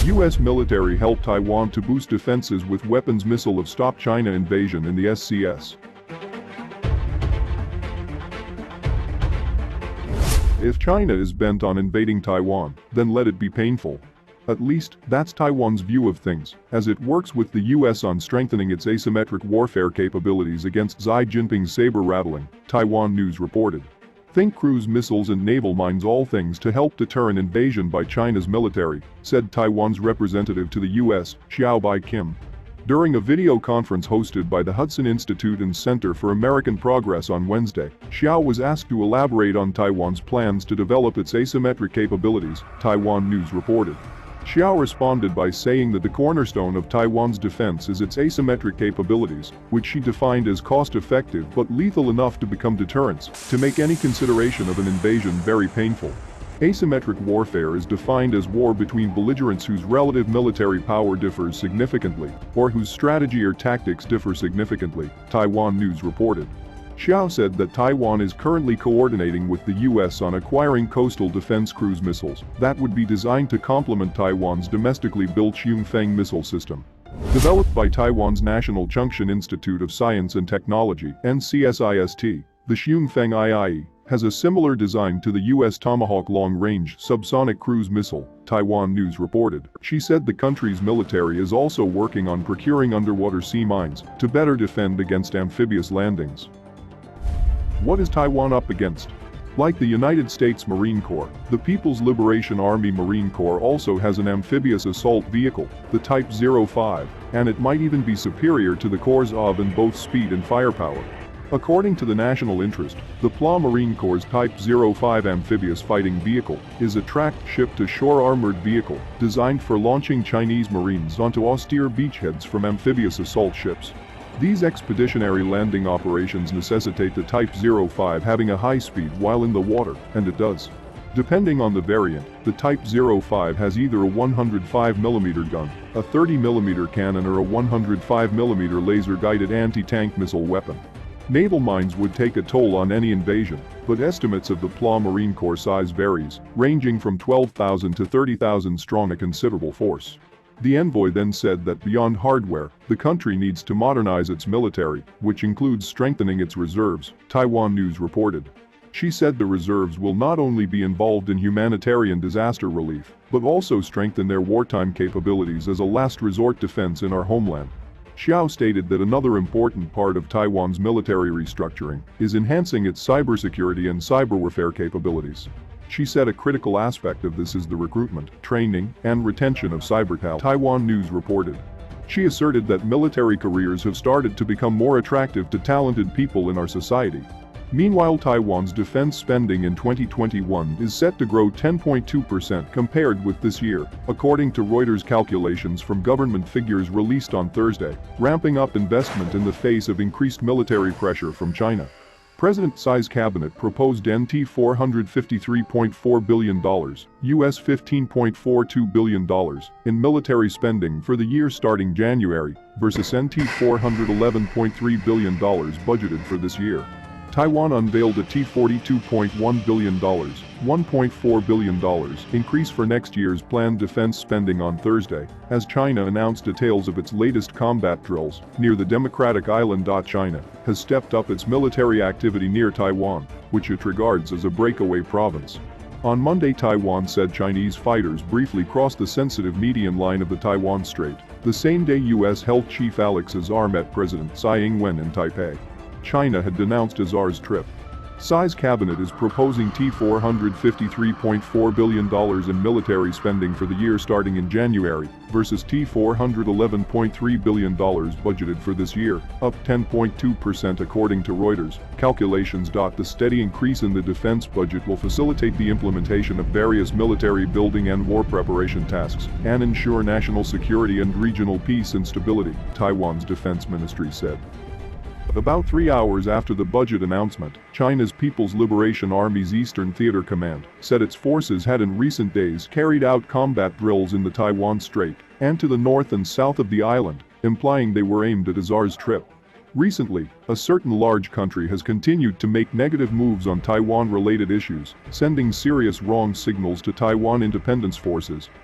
U.S. military helped Taiwan to boost defenses with weapons missile of Stop China Invasion in the SCS. If China is bent on invading Taiwan, then let it be painful. At least, that's Taiwan's view of things, as it works with the US on strengthening its asymmetric warfare capabilities against Xi Jinping's saber-rattling, Taiwan News reported. Think cruise missiles and naval mines, all things to help deter an invasion by China's military, said Taiwan's representative to the US, Xiao Bai Kim. During a video conference hosted by the Hudson Institute and Center for American Progress on Wednesday, Xiao was asked to elaborate on Taiwan's plans to develop its asymmetric capabilities, Taiwan News reported. Xiao responded by saying that the cornerstone of Taiwan's defense is its asymmetric capabilities, which she defined as cost-effective but lethal enough to become deterrents, to make any consideration of an invasion very painful. Asymmetric warfare is defined as war between belligerents whose relative military power differs significantly, or whose strategy or tactics differ significantly, Taiwan News reported. Xiao said that Taiwan is currently coordinating with the US on acquiring coastal defense cruise missiles that would be designed to complement Taiwan's domestically built Xiongfeng missile system. Developed by Taiwan's National Chengxin Institute of Science and Technology, NCSIST, the Xiongfeng IIE has a similar design to the US Tomahawk long-range subsonic cruise missile, Taiwan News reported. She said the country's military is also working on procuring underwater sea mines to better defend against amphibious landings. What is Taiwan up against? Like the United States Marine Corps, the People's Liberation Army Marine Corps also has an amphibious assault vehicle, the Type 05, and it might even be superior to the Corps of in both speed and firepower. According to the National Interest, the PLA Marine Corps' Type 05 amphibious fighting vehicle is a tracked ship-to-shore armored vehicle designed for launching Chinese Marines onto austere beachheads from amphibious assault ships. These expeditionary landing operations necessitate the Type 05 having a high speed while in the water, and it does. Depending on the variant, the Type 05 has either a 105mm gun, a 30mm cannon or a 105mm laser-guided anti-tank missile weapon. Naval mines would take a toll on any invasion, but estimates of the PLA Marine Corps size varies, ranging from 12,000 to 30,000 strong, a considerable force. The envoy then said that beyond hardware, the country needs to modernize its military, which includes strengthening its reserves, Taiwan News reported. She said the reserves will not only be involved in humanitarian disaster relief, but also strengthen their wartime capabilities as a last resort defense in our homeland. Xiao stated that another important part of Taiwan's military restructuring is enhancing its cybersecurity and cyber warfare capabilities. She said a critical aspect of this is the recruitment, training, and retention of cyber talent, Taiwan News reported. She asserted that military careers have started to become more attractive to talented people in our society. Meanwhile, Taiwan's defense spending in 2021 is set to grow 10.2% compared with this year, according to Reuters calculations from government figures released on Thursday, ramping up investment in the face of increased military pressure from China. President Xi's cabinet proposed NT $453.4 billion, US $15.42 billion, in military spending for the year starting January, versus NT $411.3 billion budgeted for this year. Taiwan unveiled a $42.1 billion, $1.4 billion increase for next year's planned defense spending on Thursday, as China announced details of its latest combat drills near the democratic island. China has stepped up its military activity near Taiwan, which it regards as a breakaway province. On Monday, Taiwan said Chinese fighters briefly crossed the sensitive median line of the Taiwan Strait, the same day U.S. Health Chief Alex Azar met President Tsai Ing-wen in Taipei. China had denounced Azar's trip. Xi's cabinet is proposing $453.4 billion in military spending for the year starting in January, versus $411.3 billion budgeted for this year, up 10.2% according to Reuters calculations. The steady increase in the defense budget will facilitate the implementation of various military building and war preparation tasks, and ensure national security and regional peace and stability, Taiwan's defense ministry said. About 3 hours after the budget announcement, China's People's Liberation Army's Eastern Theater Command said its forces had in recent days carried out combat drills in the Taiwan Strait and to the north and south of the island, implying they were aimed at Azar's trip. Recently, a certain large country has continued to make negative moves on Taiwan-related issues, sending serious wrong signals to Taiwan independence forces,